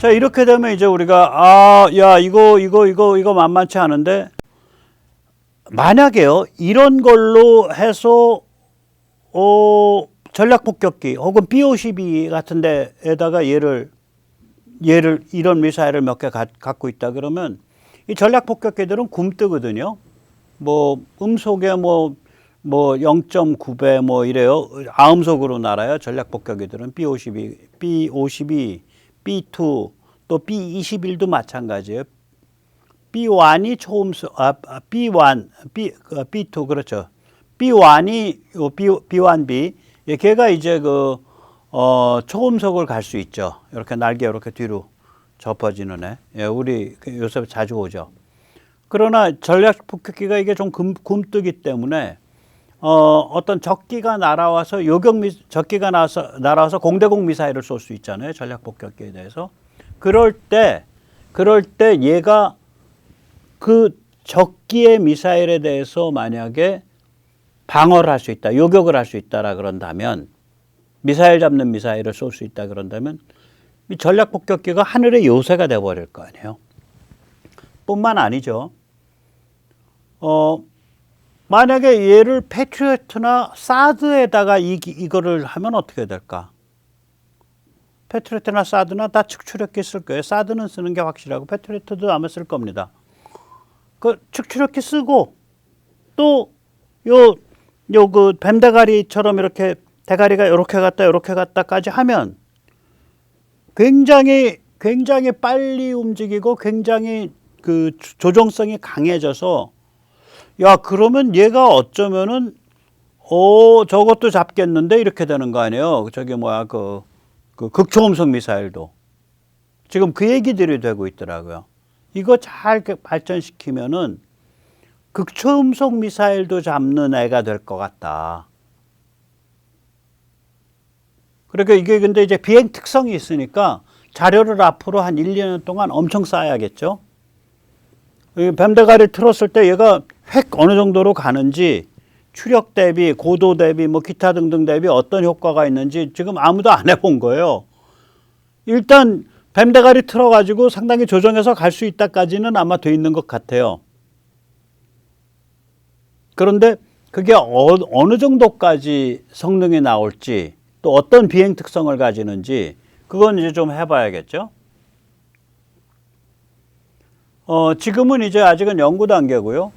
자, 이렇게 되면 이제 우리가, 야, 이거 만만치 않은데, 만약에요, 이런 걸로 해서, 전략 폭격기 혹은 B-52 같은 데에다가 얘를 이런 미사일을 몇 개 갖고 있다 그러면 이 전략 폭격기들은 굼뜨거든요. 뭐 음속에 뭐 0.9배 뭐 이래요. 아음속으로 날아요. 전략 폭격기들은 B-52, B-2 또 B-21도 마찬가지예요. B1이 초음속, B2 그렇죠. B1이 B1B 걔가 이제 초음속을 갈 수 있죠. 이렇게 날개 이렇게 뒤로 접어지는 애. 예, 우리 요새 자주 오죠. 그러나 전략 폭격기가 이게 좀 굼뜨기 때문에 어떤 적기가 날아와서 적기가 날아와서 공대공 미사일을 쏠 수 있잖아요. 전략 폭격기에 대해서. 그럴 때 얘가 그 적기의 미사일에 대해서 만약에 방어를 할 수 있다, 요격을 할 수 있다라 그런다면, 미사일 잡는 미사일을 쏠 수 있다 그런다면 이 전략 폭격기가 하늘의 요새가 돼버릴 거 아니에요. 뿐만 아니죠. 만약에 얘를 패트리어트나 사드에다가 이거를 하면 어떻게 될까? 패트리어트나 사드나 다 측추력기 쓸 거예요. 사드는 쓰는 게 확실하고 패트리어트도 아마 쓸 겁니다. 그 측추력기 쓰고 또 그 뱀대가리처럼 이렇게 대가리가 이렇게 갔다까지 하면 굉장히 빨리 움직이고 굉장히 그 조종성이 강해져서 야, 그러면 얘가 어쩌면은 저것도 잡겠는데 이렇게 되는 거 아니에요. 저기 그 극초음속 미사일도 지금 그 얘기들이 되고 있더라고요. 이거 잘 발전시키면은 극초음속 미사일도 잡는 애가 될 것 같다. 그러니까 이게 근데 이제 비행 특성이 있으니까 자료를 앞으로 한 1, 2년 동안 엄청 쌓아야겠죠. 뱀대가리 틀었을 때 얘가 획 어느 정도로 가는지 추력 대비, 고도 대비, 뭐 기타 등등 대비 어떤 효과가 있는지 지금 아무도 안 해본 거예요. 일단 뱀대가리 틀어가지고 상당히 조정해서 갈 수 있다까지는 아마 돼 있는 것 같아요. 그런데 그게 어느 정도까지 성능이 나올지 또 어떤 비행 특성을 가지는지 그건 이제 좀 해봐야겠죠. 지금은 이제 아직은 연구 단계고요.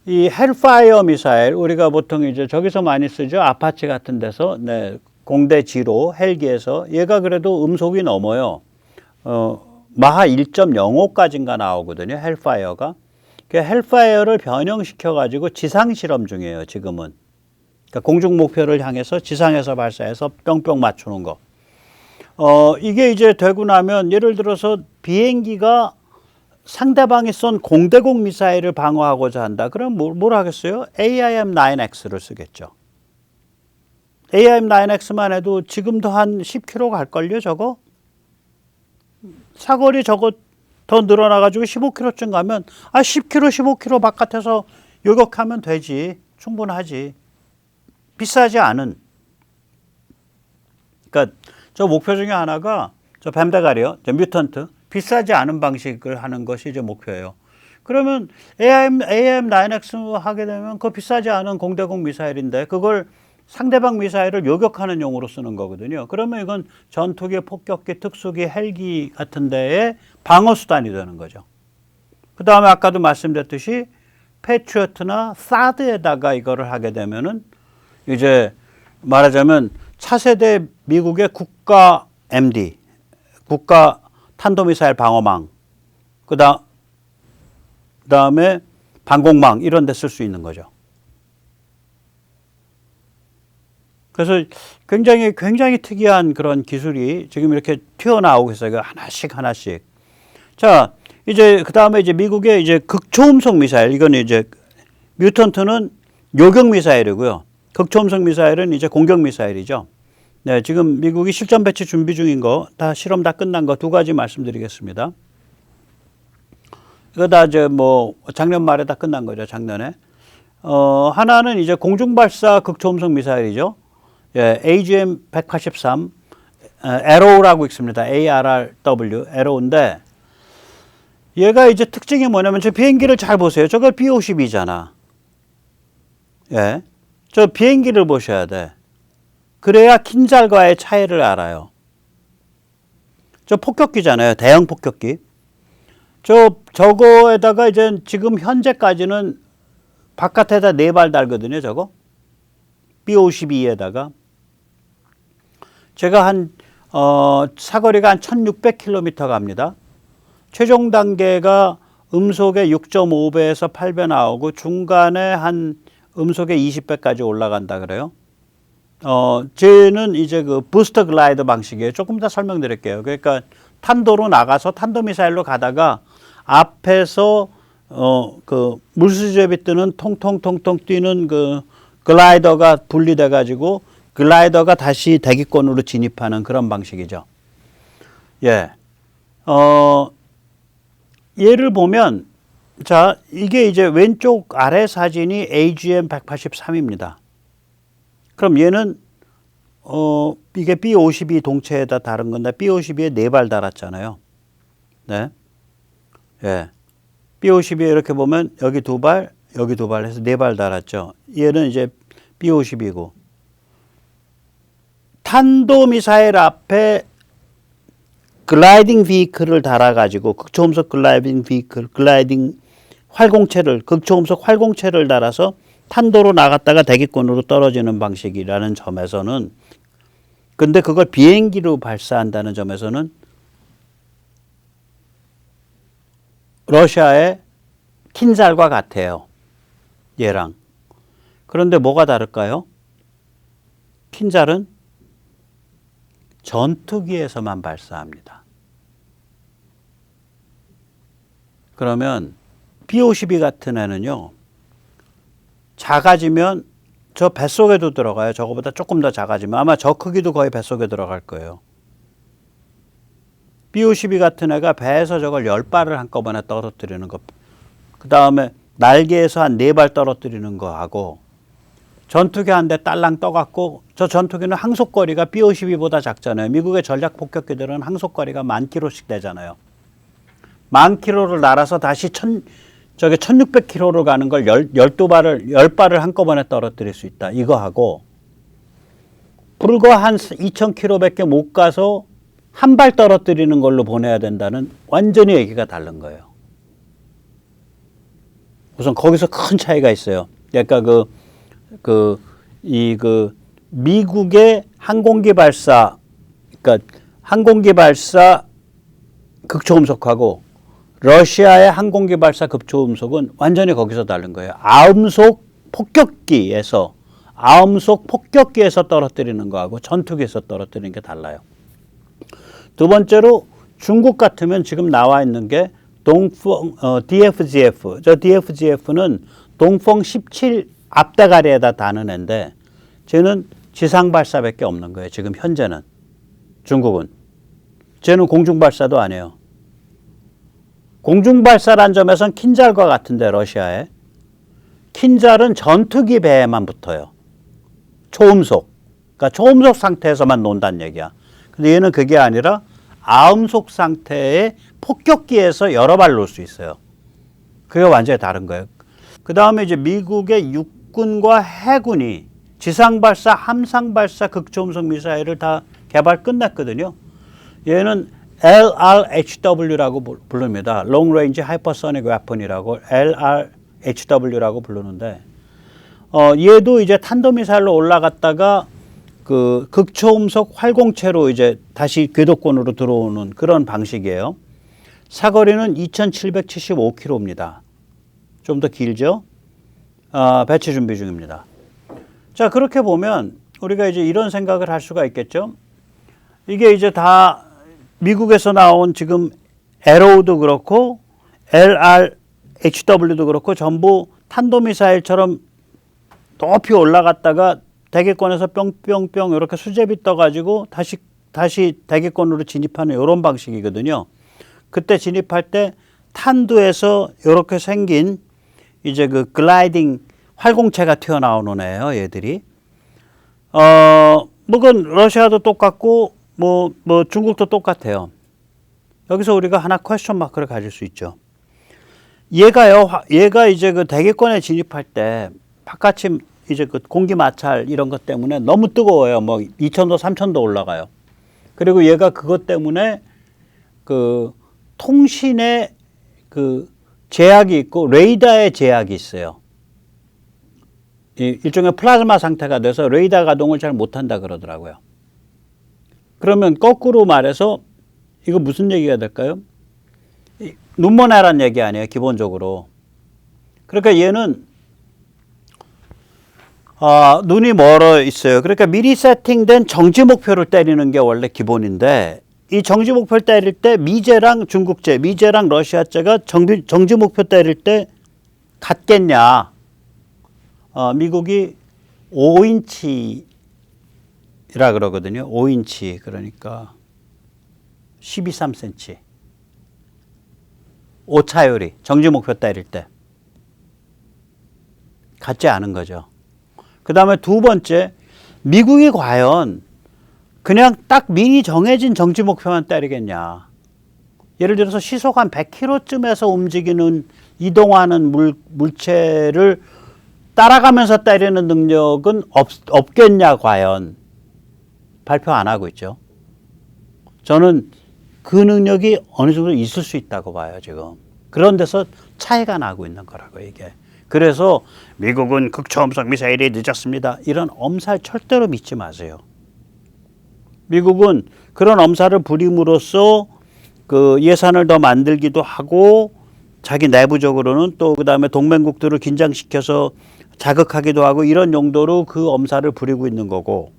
이 헬파이어 미사일 우리가 보통 이제 저기서 많이 쓰죠. 아파치 같은 데서 공대 지로 헬기에서 얘가 그래도 음속이 넘어요. 마하 1.05까지인가 나오거든요. 헬파이어가. 그 헬파이어를 변형시켜 가지고 지상 실험 중이에요. 지금은. 그러니까 공중 목표를 향해서 지상에서 발사해서 뿅뿅 맞추는 거. 이게 이제 되고 나면 예를 들어서 비행기가 상대방이 쏜 공대공 미사일을 방어하고자 한다. 그럼 뭘 하겠어요? AIM-9X를 쓰겠죠. AIM-9X만 해도 지금도 한 10km 갈걸요, 저거? 사거리 저거 더 늘어나가지고 15km쯤 가면 10km, 15km 바깥에서 요격하면 되지. 충분하지. 비싸지 않은. 그러니까 저 목표 중에 하나가 저 뱀대가리요. 저 뮤턴트. 비싸지 않은 방식을 하는 것이 이제 목표예요. 그러면 AIM-9X 하게 되면 그 비싸지 않은 공대공 미사일인데 그걸 상대방 미사일을 요격하는 용으로 쓰는 거거든요. 그러면 이건 전투기, 폭격기, 특수기, 헬기 같은 데에 방어 수단이 되는 거죠. 그 다음에 아까도 말씀드렸듯이 패트리어트나 사드에다가 이거를 하게 되면은 이제 말하자면 차세대 미국의 국가 MD, 국가 탄도미사일 방어망, 그다음에 방공망 이런 데 쓸 수 있는 거죠. 그래서 굉장히 특이한 그런 기술이 지금 이렇게 튀어나오고 있어요. 하나씩. 자, 이제 그다음에 이제 미국의 이제 극초음속 미사일, 이건 이제 뮤턴트는 요격 미사일이고요. 극초음속 미사일은 이제 공격 미사일이죠. 네, 지금 미국이 실전 배치 준비 중인 거, 실험 다 끝난 거 두 가지 말씀드리겠습니다. 이거 다 이제 뭐 작년 말에 다 끝난 거죠, 작년에. 하나는 이제 공중발사 극초음속 미사일이죠. 예, AGM-183, Arrow라고 있습니다. ARRW, Arrow인데 얘가 이제 특징이 뭐냐면 저 비행기를 잘 보세요. 저거 B-52잖아. 예. 저 비행기를 보셔야 돼. 그래야 킨잘과의 차이를 알아요. 저 폭격기잖아요. 대형 폭격기. 저거에다가 이제 지금 현재까지는 바깥에다 4발 달거든요. 저거. B-52에다가. 제가 사거리가 한 1600km 갑니다. 최종 단계가 음속의 6.5배에서 8배 나오고 중간에 한 음속의 20배까지 올라간다 그래요. 쟤는 이제 그 부스터 글라이더 방식이에요. 조금 더 설명드릴게요. 그러니까 탄도로 나가서 탄도미사일로 가다가 앞에서 그 물수제비 뜨는 통통통통 뛰는 그 글라이더가 분리돼 가지고 글라이더가 다시 대기권으로 진입하는 그런 방식이죠. 예. 얘를 보면 자, 이게 이제 왼쪽 아래 사진이 AGM 183입니다. 그럼 얘는 이게 B-52 동체에다 다른 건데 B-52에 4발 달았잖아요. 네. 예. B-52에 이렇게 보면 여기 2발, 여기 2발 해서 4발 달았죠. 얘는 이제 B-52고 탄도미사일 앞에 글라이딩 비클을 달아가지고 극초음속 글라이딩 비클, 글라이딩 활공체를 극초음속 활공체를 달아서 탄도로 나갔다가 대기권으로 떨어지는 방식이라는 점에서는 근데 그걸 비행기로 발사한다는 점에서는 러시아의 킨잘과 같아요. 얘랑. 그런데 뭐가 다를까요? 킨잘은 전투기에서만 발사합니다. 그러면 B-52 같은 애는요. 작아지면 저 뱃속에도 들어가요. 저거보다 조금 더 작아지면 아마 저 크기도 거의 뱃속에 들어갈 거예요. B-52 같은 애가 배에서 저걸 10발을 한꺼번에 떨어뜨리는 거. 그 다음에 날개에서 한 4발 떨어뜨리는 거 하고 전투기 한 대 딸랑 떠갖고 저 전투기는 항속거리가 B-52보다 작잖아요. 미국의 전략 폭격기들은 항속거리가 10,000km씩 되잖아요. 10,000km를 날아서 다시 1600km로 가는 걸 10발을 한꺼번에 떨어뜨릴 수 있다. 이거 하고 불과 한 2000km밖에 못 가서 한 발 떨어뜨리는 걸로 보내야 된다는 완전히 얘기가 다른 거예요. 우선 거기서 큰 차이가 있어요. 그러니까 미국의 항공기 발사, 그러니까 항공기 발사 극초음속하고 러시아의 항공기 발사 극초음속은 완전히 거기서 다른 거예요. 아음속 폭격기에서 떨어뜨리는 거하고 전투기에서 떨어뜨리는 게 달라요. 두 번째로 중국 같으면 지금 나와 있는 게 DFGF. 저 DFGF는 동펑 17 앞대가리에다 다는 애인데 쟤는 지상 발사밖에 없는 거예요. 지금 현재는. 중국은. 쟤는 공중 발사도 안 해요. 공중 발사란 점에서는 킨잘과 같은데 러시아에. 킨잘은 전투기 배에만 붙어요. 초음속. 그러니까 초음속 상태에서만 논다는 얘기야. 근데 얘는 그게 아니라 아음속 상태의 폭격기에서 여러 발 놓을 수 있어요. 그게 완전히 다른 거예요. 그 다음에 이제 미국의 육군과 해군이 지상발사, 함상발사 극초음속 미사일을 다 개발 끝냈거든요. 얘는 LRHW라고 부릅니다. Long Range Hypersonic Weapon이라고 LRHW라고 부르는데 얘도 이제 탄도미사일로 올라갔다가 그 극초음속 활공체로 이제 다시 궤도권으로 들어오는 그런 방식이에요. 사거리는 2775km입니다. 좀 더 길죠? 배치 준비 중입니다. 자, 그렇게 보면 우리가 이제 이런 생각을 할 수가 있겠죠? 이게 이제 다 미국에서 나온 지금 에로우도 그렇고 LRHW도 그렇고 전부 탄도미사일처럼 높이 올라갔다가 대기권에서 뿅뿅뿅 이렇게 수제비 떠가지고 다시 대기권으로 진입하는 이런 방식이거든요. 그때 진입할 때 탄두에서 이렇게 생긴 이제 그 글라이딩 활공체가 튀어나오는 애예요, 얘들이. 그건 러시아도 똑같고 뭐 중국도 똑같아요. 여기서 우리가 하나 퀘스천 마크를 가질 수 있죠. 얘가 이제 그 대기권에 진입할 때 바깥이 이제 그 공기 마찰 이런 것 때문에 너무 뜨거워요. 뭐 2000도, 3000도 올라가요. 그리고 얘가 그것 때문에 그 통신에 그 제약이 있고 레이더에 제약이 있어요. 일종의 플라즈마 상태가 돼서 레이더 가동을 잘 못한다 그러더라고요. 그러면 거꾸로 말해서 이거 무슨 얘기가 될까요? 눈먼애란 얘기 아니에요, 기본적으로. 그러니까 얘는 눈이 멀어 있어요. 그러니까 미리 세팅된 정지 목표를 때리는 게 원래 기본인데, 이 정지 목표를 때릴 때 미제랑 중국제, 미제랑 러시아제가 정지 목표 때릴 때 같겠냐? 미국이 5인치라 그러거든요. 5인치. 그러니까 12, 3cm. 오차율이 정지 목표 때릴 때 같지 않은 거죠. 그 다음에 두 번째, 미국이 과연 그냥 딱 미리 정해진 정지 목표만 때리겠냐. 예를 들어서 시속 한 100km쯤에서 움직이는 이동하는 물체를 따라가면서 때리는 능력은 없겠냐 과연. 발표 안 하고 있죠. 저는 그 능력이 어느 정도 있을 수 있다고 봐요, 지금. 그런 데서 차이가 나고 있는 거라고, 이게. 그래서 미국은 극초음속 미사일이 늦었습니다. 이런 엄살 절대로 믿지 마세요. 미국은 그런 엄살을 부림으로써 그 예산을 더 만들기도 하고, 자기 내부적으로는 또 그 다음에 동맹국들을 긴장시켜서 자극하기도 하고, 이런 용도로 그 엄살을 부리고 있는 거고,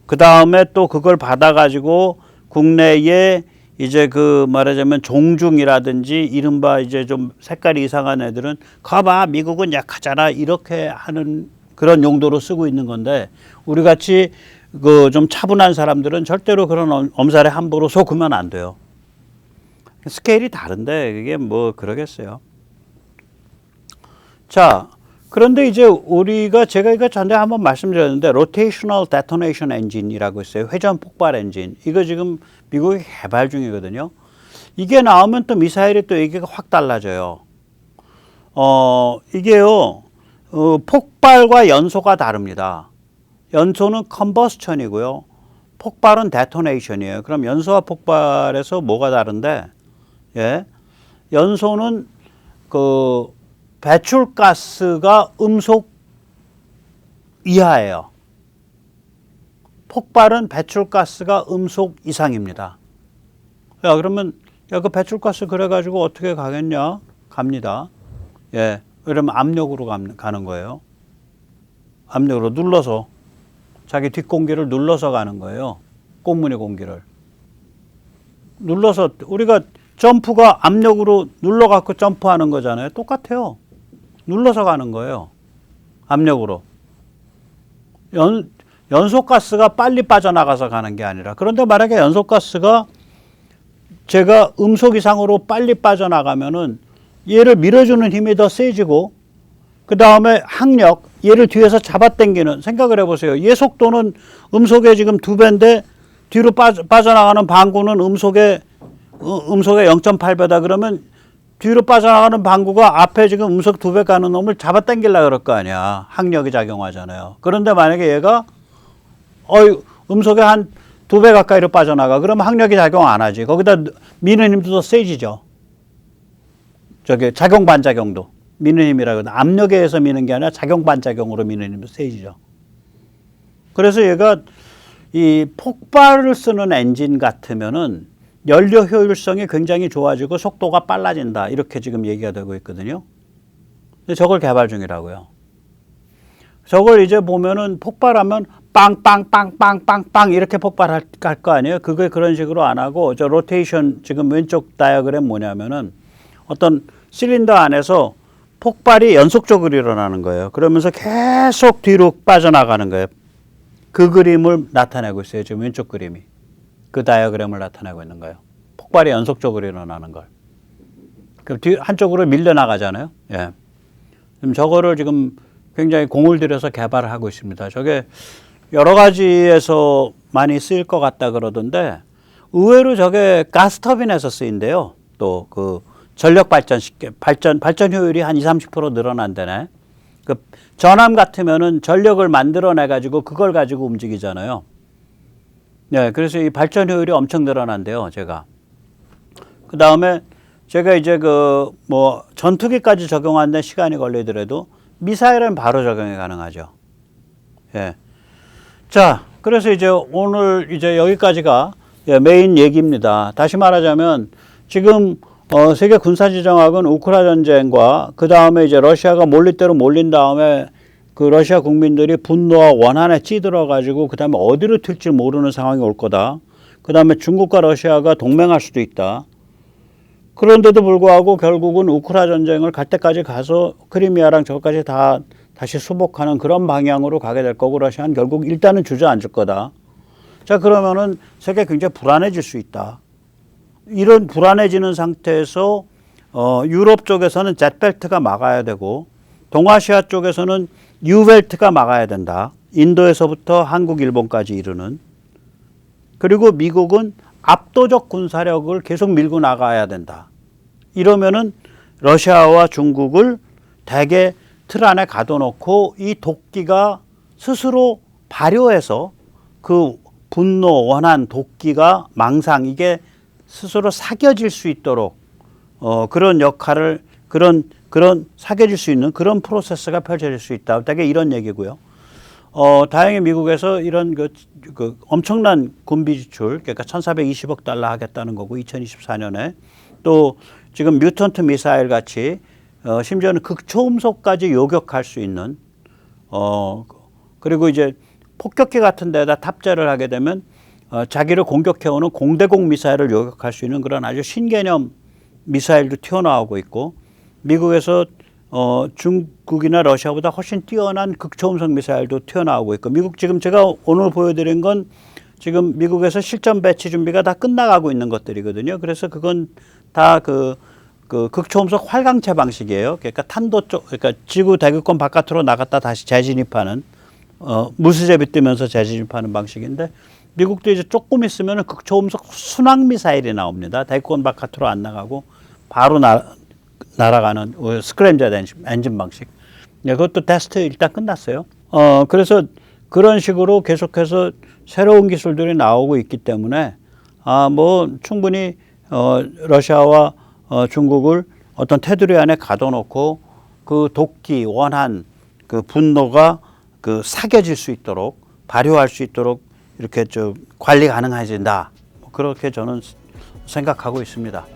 그 다음에 또 그걸 받아가지고 국내에 이제 그 말하자면 종중이라든지 이른바 이제 좀 색깔이 이상한 애들은 가봐 미국은 약하잖아 이렇게 하는 그런 용도로 쓰고 있는 건데, 우리 같이 그 좀 차분한 사람들은 절대로 그런 엄살에 함부로 속으면 안 돼요. 스케일이 다른데 그게 뭐 그러겠어요. 자, 그런데 이제 우리가 제가 이거 전에 한번 말씀드렸는데 Rotational Detonation Engine이라고 있어요. 회전 폭발 엔진. 이거 지금 미국이 개발 중이거든요. 이게 나오면 또 미사일이 또 얘기가 확 달라져요. 이게요, 폭발과 연소가 다릅니다. 연소는 컴버스천이고요. 폭발은 데토네이션이에요. 그럼 연소와 폭발에서 뭐가 다른데, 예, 연소는 그 배출가스가 음속 이하예요. 폭발은 배출가스가 음속 이상입니다. 야, 그러면, 야, 그 배출가스 그래가지고 어떻게 가겠냐? 갑니다. 예. 그러면 압력으로 가는 거예요. 압력으로 눌러서. 자기 뒷공기를 눌러서 가는 거예요. 꽃무늬 공기를. 눌러서, 우리가 점프가 압력으로 눌러갖고 점프하는 거잖아요. 똑같아요. 눌러서 가는 거예요. 압력으로. 연소가스가 빨리 빠져나가서 가는 게 아니라. 그런데 만약에 연소가스가 제가 음속 이상으로 빨리 빠져나가면은 얘를 밀어주는 힘이 더 세지고, 그 다음에 항력, 얘를 뒤에서 잡아당기는, 생각을 해보세요. 얘 속도는 음속의 지금 2배인데 뒤로 빠져나가는 방구는 음속의 0.8배다 그러면 뒤로 빠져나가는 방구가 앞에 지금 음속 2배 가는 놈을 잡아당기려고 그럴 거 아니야. 항력이 작용하잖아요. 그런데 만약에 얘가 음속에 한 2배 가까이로 빠져나가. 그러면 항력이 작용 안 하지. 거기다 미는 힘도 더 세지죠. 저게 작용 반작용도. 미는 힘이라고. 압력에 의해서 미는 게 아니라 작용 반작용으로 미는 힘도 세지죠. 그래서 얘가 이 폭발을 쓰는 엔진 같으면은 연료 효율성이 굉장히 좋아지고 속도가 빨라진다. 이렇게 지금 얘기가 되고 있거든요. 근데 저걸 개발 중이라고요. 저걸 이제 보면은 폭발하면 빵빵빵빵빵빵 이렇게 폭발할 거 아니에요. 그게 그런 식으로 안 하고, 저 로테이션 지금 왼쪽 다이어그램 뭐냐면은 어떤 실린더 안에서 폭발이 연속적으로 일어나는 거예요. 그러면서 계속 뒤로 빠져나가는 거예요. 그 그림을 나타내고 있어요. 지금 왼쪽 그림이. 그 다이어그램을 나타내고 있는 거예요. 폭발이 연속적으로 일어나는 걸. 그럼 한쪽으로 밀려나가잖아요. 예. 지금 저거를 지금 굉장히 공을 들여서 개발을 하고 있습니다. 저게 여러 가지에서 많이 쓰일 것 같다 그러던데 의외로 저게 가스터빈에서 쓰인대요. 또 그 전력 발전 효율이 한 20-30% 늘어난다네. 그 전함 같으면은 전력을 만들어내 가지고 그걸 가지고 움직이잖아요. 네, 그래서 이 발전 효율이 엄청 늘어난대요, 제가. 그 다음에 제가 이제 그 뭐 전투기까지 적용하는데 시간이 걸리더라도 미사일은 바로 적용이 가능하죠. 예. 자, 그래서 이제 오늘 이제 여기까지가 메인 얘기입니다. 다시 말하자면 지금 세계 군사지정학은 우크라 전쟁과 그 다음에 이제 러시아가 몰릴 대로 몰린 다음에 그 러시아 국민들이 분노와 원한에 찌들어 가지고 그 다음에 어디로 튈지 모르는 상황이 올 거다. 그 다음에 중국과 러시아가 동맹할 수도 있다. 그런데도 불구하고 결국은 우크라 전쟁을 갈 때까지 가서 크리미아랑 저것까지 다 다시 수복하는 그런 방향으로 가게 될 거고 러시아는 결국 일단은 주저앉을 거다. 자, 그러면은 세계 굉장히 불안해질 수 있다. 이런 불안해지는 상태에서 유럽 쪽에서는 Z벨트가 막아야 되고 동아시아 쪽에서는 U벨트가 막아야 된다. 인도에서부터 한국, 일본까지 이르는. 그리고 미국은 압도적 군사력을 계속 밀고 나가야 된다. 이러면은 러시아와 중국을 대개 틀 안에 가둬놓고 이 도끼가 스스로 발효해서 그 분노, 원한, 도끼가 망상 이게 스스로 사겨질 수 있도록 그런 역할을 그런 사겨질 수 있는 그런 프로세스가 펼쳐질 수 있다. 대개 이런 얘기고요. 다행히 미국에서 이런 그 엄청난 군비 지출, 그러니까 1,420억 달러 하겠다는 거고 2024년에 또 지금 뮤턴트 미사일 같이 심지어는 극초음속까지 요격할 수 있는 그리고 이제 폭격기 같은 데다 탑재를 하게 되면 자기를 공격해오는 공대공 미사일을 요격할 수 있는 그런 아주 신개념 미사일도 튀어나오고 있고 미국에서 중국이나 러시아보다 훨씬 뛰어난 극초음속 미사일도 튀어나오고 있고 미국 지금 제가 오늘 보여드린 건 지금 미국에서 실전 배치 준비가 다 끝나가고 있는 것들이거든요. 그래서 그건 다 그 극초음속 활강체 방식이에요. 그러니까 탄도 쪽, 그러니까 지구 대기권 바깥으로 나갔다 다시 재진입하는 무수제비 뜨면서 재진입하는 방식인데 미국도 이제 조금 있으면 극초음속 순항 미사일이 나옵니다. 대기권 바깥으로 안 나가고 바로 날아가는 스크램젯 엔진 방식. 네, 그것도 테스트 일단 끝났어요. 그래서 그런 식으로 계속해서 새로운 기술들이 나오고 있기 때문에 뭐 충분히 러시아와 중국을 어떤 테두리 안에 가둬놓고 그 도끼, 원한, 그 분노가 그 사겨질 수 있도록 발효할 수 있도록 이렇게 좀 관리 가능해진다. 그렇게 저는 생각하고 있습니다.